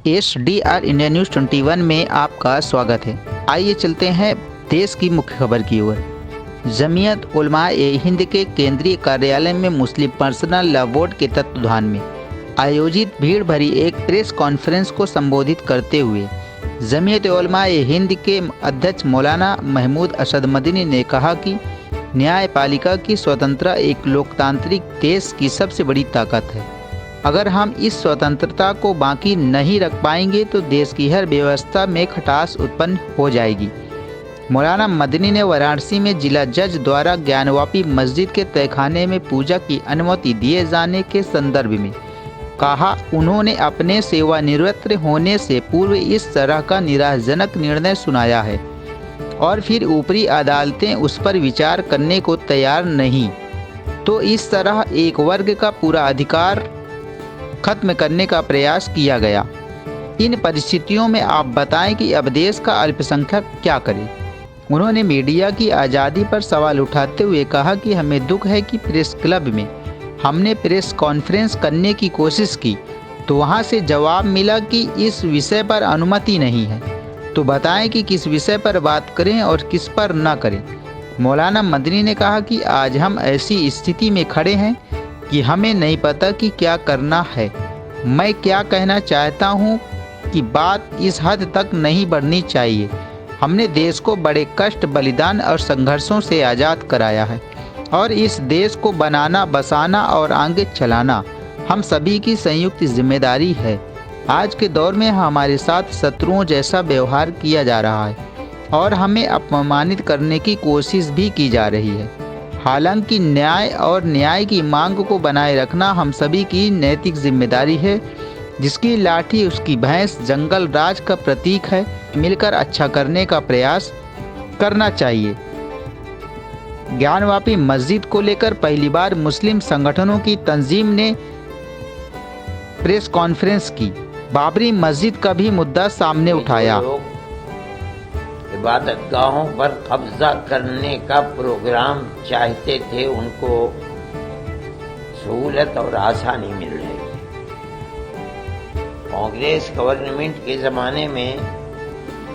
HDR India news 21 में आपका स्वागत है। आइए चलते हैं देश की मुख्य खबर की ओर। जमीयत उलमा-ए हिंद के केंद्रीय कार्यालय में मुस्लिम पर्सनल लॉ बोर्ड के तत्वाधान में आयोजित भीड़ भरी एक प्रेस कॉन्फ्रेंस को संबोधित करते हुए जमीयत उलमा-ए हिंद के अध्यक्ष मौलाना महमूद असद मदनी ने कहा कि न्यायपालिका की स्वतंत्रता एक लोकतांत्रिक देश की सबसे बड़ी ताकत है। अगर हम इस स्वतंत्रता को बाकी नहीं रख पाएंगे तो देश की हर व्यवस्था में खटास उत्पन्न हो जाएगी। मौलाना मदनी ने वाराणसी में जिला जज द्वारा ज्ञानवापी मस्जिद के तहखाने में पूजा की अनुमति दिए जाने के संदर्भ में कहा, उन्होंने अपने सेवानिवृत्त होने से पूर्व इस तरह का निराशाजनक निर्णय सुनाया है और फिर ऊपरी अदालतें उस पर विचार करने को तैयार नहीं, तो इस तरह एक वर्ग का पूरा अधिकार खत्म करने का प्रयास किया गया। इन परिस्थितियों में आप बताएं कि अब देश का अल्पसंख्यक क्या करे। उन्होंने मीडिया की आज़ादी पर सवाल उठाते हुए कहा कि हमें दुख है कि प्रेस क्लब में हमने प्रेस कॉन्फ्रेंस करने की कोशिश की तो वहां से जवाब मिला कि इस विषय पर अनुमति नहीं है, तो बताएं कि किस विषय पर बात करें और किस पर न करें। मौलाना मदनी ने कहा कि आज हम ऐसी स्थिति में खड़े हैं कि हमें नहीं पता कि क्या करना है। मैं क्या कहना चाहता हूँ कि बात इस हद तक नहीं बढ़नी चाहिए। हमने देश को बड़े कष्ट, बलिदान और संघर्षों से आज़ाद कराया है और इस देश को बनाना, बसाना और आगे चलाना हम सभी की संयुक्त जिम्मेदारी है। आज के दौर में हमारे साथ शत्रुओं जैसा व्यवहार किया जा रहा है और हमें अपमानित करने की कोशिश भी की जा रही है। हालांकि न्याय और न्याय की मांग को बनाए रखना हम सभी की नैतिक जिम्मेदारी है। जिसकी लाठी उसकी भैंस जंगल राज का प्रतीक है। मिलकर अच्छा करने का प्रयास करना चाहिए। ज्ञानवापी मस्जिद को लेकर पहली बार मुस्लिम संगठनों की तंजीम ने प्रेस कॉन्फ्रेंस की। बाबरी मस्जिद का भी मुद्दा सामने उठाया। इबादतगाहों पर कब्जा करने का प्रोग्राम चाहते थे, उनको सहूलत और आसानी मिल रही है। कांग्रेस गवर्नमेंट के ज़माने में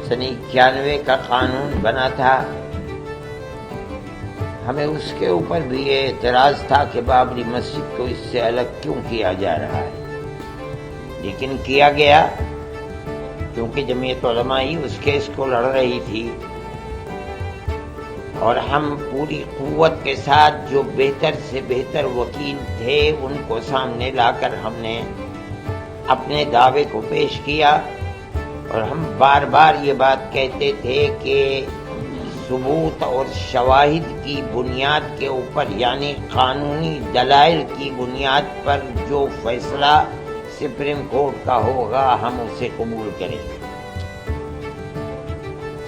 सन 91 का कानून बना था। हमें उसके ऊपर भी ये एतराज़ था कि बाबरी मस्जिद को इससे अलग क्यों किया जा रहा है, लेकिन किया गया क्योंकि जमीयत उलमा ही उस केस को लड़ रही थी और हम पूरी कुव्वत के साथ जो बेहतर से बेहतर वकील थे उनको सामने लाकर हमने अपने दावे को पेश किया। और हम बार बार ये बात कहते थे कि सबूत और शवाहिद की बुनियाद के ऊपर, यानी कानूनी दलाइल की बुनियाद पर जो फैसला सुप्रीम कोर्ट का होगा हम उसे कबूल करेंगे।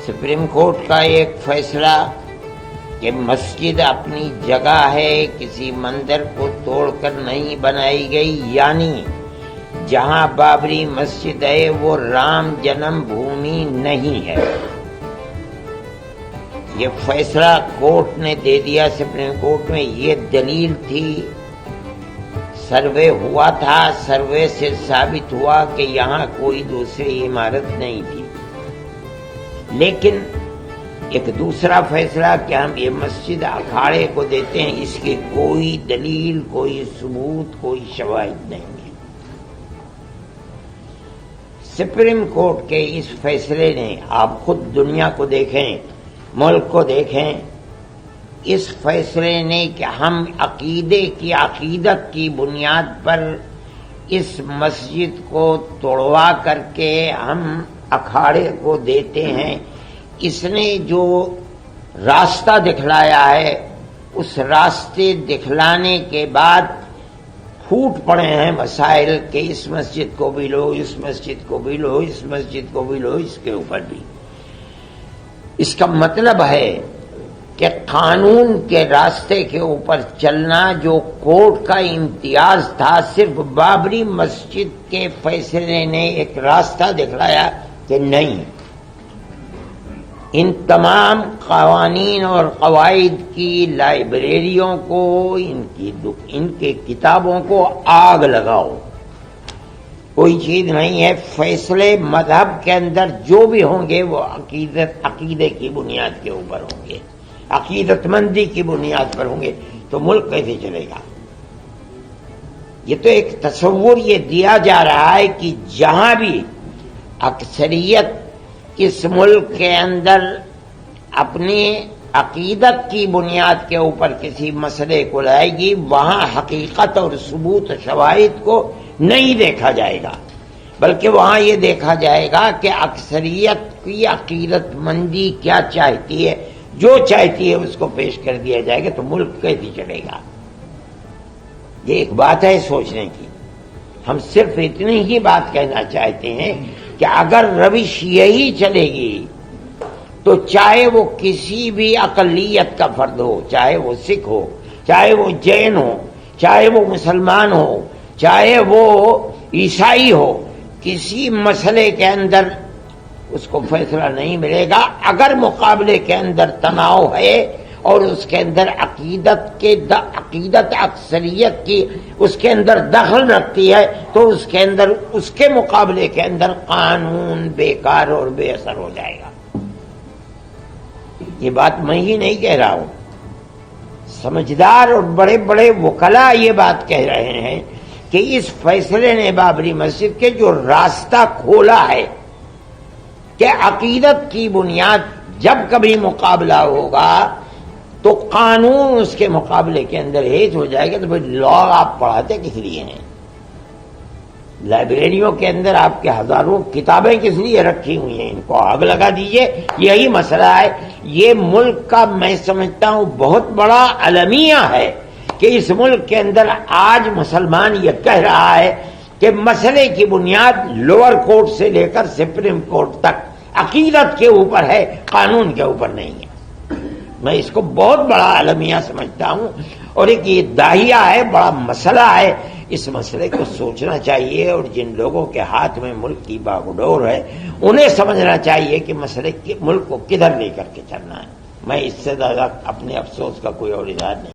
सुप्रीम कोर्ट का एक फैसला कि मस्जिद अपनी जगह है, किसी मंदिर को तोड़कर नहीं बनाई गई, यानी जहां बाबरी मस्जिद है वो राम जन्म भूमि नहीं है। ये फैसला कोर्ट ने दे दिया सुप्रीम कोर्ट में। ये दलील थी, सर्वे हुआ था, सर्वे से साबित हुआ कि यहाँ कोई दूसरी इमारत नहीं थी। लेकिन एक दूसरा फैसला कि हम ये मस्जिद अखाड़े को देते हैं, इसकी कोई दलील, कोई सबूत, कोई शवाहिद नहीं है। सुप्रीम कोर्ट के इस फैसले ने, आप खुद दुनिया को देखें, मुल्क को देखें, इस फैसले ने कि हम अकीदत की बुनियाद पर इस मस्जिद को तोड़वा करके हम अखाड़े को देते हैं, इसने जो रास्ता दिखलाया है, उस रास्ते दिखलाने के बाद फूट पड़े हैं मसाइल के इस मस्जिद को भी लो, इस मस्जिद को भी लो, इस मस्जिद को भी लो, इसके ऊपर भी। इसका मतलब है कि कानून के रास्ते के ऊपर चलना जो कोर्ट का इम्तियाज था, सिर्फ बाबरी मस्जिद के फैसले ने एक रास्ता दिखलाया कि नहीं, इन तमाम कवानीन और कवायद की लाइब्रेरियों को, इनके किताबों को आग लगाओ। کوئی چیز نہیں ہے. فیصلے مذہب کے اندر جو بھی ہوں گے وہ عقیدے کی بنیاد کے اوپر ہوں گے, عقیدت مندی کی بنیاد پر ہوں گے. تو ملک کیسے چلے گا؟ یہ تو ایک تصور یہ دیا جا رہا ہے کہ جہاں بھی اکثریت اس ملک کے اندر اپنی عقیدت کی بنیاد کے اوپر کسی مسئلے کو لائے گی, وہاں حقیقت اور ثبوت و شواہد کو نہیں دیکھا جائے گا, بلکہ وہاں یہ دیکھا جائے گا کہ اکثریت کی عقیدت مندی کیا چاہتی ہے, جو چاہتی ہے اس کو پیش کر دیا جائے گا. تو ملک کیسے چلے گا؟ یہ ایک بات ہے سوچنے کی. ہم صرف اتنی ہی بات کہنا چاہتے ہیں کہ اگر روش یہی چلے گی تو چاہے وہ کسی بھی اقلیت کا فرد ہو, چاہے وہ سکھ ہو, چاہے وہ جین ہو, چاہے وہ مسلمان ہو, چاہے وہ عیسائی ہو, کسی مسئلے کے اندر اس کو فیصلہ نہیں ملے گا. اگر مقابلے کے اندر تناؤ ہے اور اس کے اندر عقیدت اکثریت کی اس کے اندر دخل رکھتی ہے تو اس کے اندر اس کے مقابلے کے اندر قانون بیکار اور بے اثر ہو جائے گا. یہ بات میں ہی نہیں کہہ رہا ہوں, سمجھدار اور بڑے بڑے وکلاء یہ بات کہہ رہے ہیں کہ اس فیصلے نے بابری مسجد کے جو راستہ کھولا ہے کہ عقیدت کی بنیاد جب کبھی مقابلہ ہوگا تو قانون اس کے مقابلے کے اندر ہیج ہو جائے گا. تو بھائی لا آپ پڑھاتے کس لیے ہیں؟ لائبریریوں کے اندر آپ کے ہزاروں کتابیں کس لیے رکھی ہوئی ہیں؟ ان کو آگ لگا دیجئے. یہی مسئلہ ہے. یہ ملک کا میں سمجھتا ہوں بہت بڑا المیہ ہے کہ اس ملک کے اندر آج مسلمان یہ کہہ رہا ہے کہ مسئلے کی بنیاد لوور کورٹ سے لے کر سپریم کورٹ تک عقیدت کے اوپر ہے, قانون کے اوپر نہیں ہے. میں اس کو بہت بڑا المیہ سمجھتا ہوں اور ایک یہ داہیہ ہے, بڑا مسئلہ ہے. اس مسئلے کو سوچنا چاہیے اور جن لوگوں کے ہاتھ میں ملک کی باغڈور ہے انہیں سمجھنا چاہیے کہ مسئلے ملک کو کدھر لے کر کے چلنا ہے. میں اس سے زیادہ اپنے افسوس کا کوئی اور اظہار نہیں.